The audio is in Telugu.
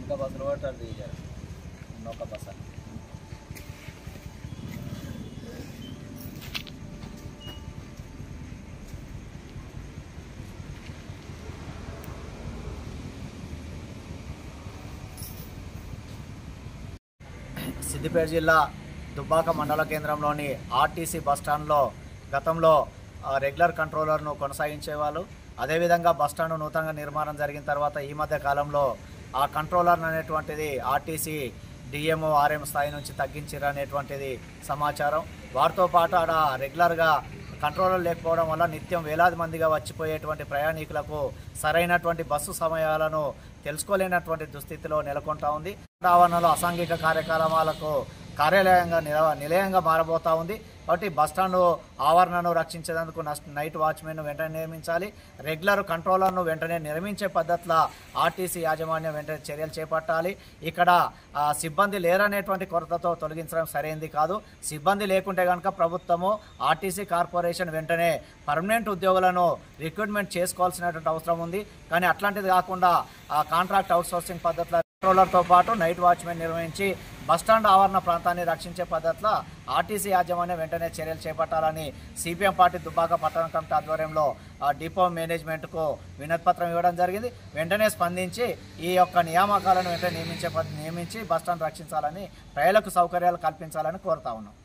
ఇంకా బస్సులు పట్టారు దిగారు ఒక బస్సు సిద్దిపేట జిల్లా దుబ్బాక మండల కేంద్రంలోని ఆర్టీసీ బస్టాండ్లో గతంలో రెగ్యులర్ కంట్రోలర్ను కొనసాగించేవాళ్ళు. అదేవిధంగా బస్టాండ్ నూతనంగా నిర్మాణం జరిగిన తర్వాత ఈ మధ్య కాలంలో ఆ కంట్రోలర్ అనేటువంటిది ఆర్టీసీ డిఎంఓ ఆర్ఎం స్థాయి నుంచి తగ్గించారనేటువంటిది సమాచారం. వారితో పాటు ఆడ రెగ్యులర్గా కంట్రోలర్ లేకపోవడం వల్ల నిత్యం వేలాది మందిగా వచ్చిపోయేటువంటి ప్రయాణికులకు సరైనటువంటి బస్సు సమయాలను తెలుసుకోలేనటువంటి దుస్థితిలో నెలకొంటా ఉంది. ఆవరణలో అసాంఘిక కార్యక్రమాలకు కార్యాలయంగా నిలయంగా మారబోతా ఉంది. కాబట్టి బస్టాండ్ ఆవరణను రక్షించేందుకు నైట్ వాచ్మెన్ను వెంటనే నియమించాలి. రెగ్యులర్ కంట్రోలర్ను వెంటనే నిర్మించే పద్ధతిలో ఆర్టీసీ యాజమాన్యం వెంటనే చర్యలు చేపట్టాలి. ఇక్కడ సిబ్బంది లేరనేటువంటి కొరతతో తొలగించడం సరైనది కాదు. సిబ్బంది లేకుంటే కనుక ప్రభుత్వము ఆర్టీసీ కార్పొరేషన్ వెంటనే పర్మనెంట్ ఉద్యోగులను రిక్రూట్మెంట్ చేసుకోవాల్సినటువంటి అవసరం ఉంది. కానీ అట్లాంటిది కాకుండా కాంట్రాక్ట్ అవుట్సోర్సింగ్ పద్ధతిలో కంట్రోలర్తో పాటు నైట్ వాచ్మెన్ నిర్వహించి బస్టాండ్ ఆవరణ ప్రాంతాన్ని రక్షించే పద్ధతిలో ఆర్టీసీ యాజమాన్యం వెంటనే చర్యలు చేపట్టాలని సిపిఎం పార్టీ దుబ్బాక పట్టణ కమిటీ ఆధ్వర్యంలో డిపో మేనేజ్మెంట్కు వినతిపత్రం ఇవ్వడం జరిగింది. వెంటనే స్పందించి ఈ యొక్క నియామకాలను వెంటనే నియమించి బస్టాండ్ రక్షించాలని, ప్రజలకు సౌకర్యాలు కల్పించాలని కోరుతా ఉన్నాం.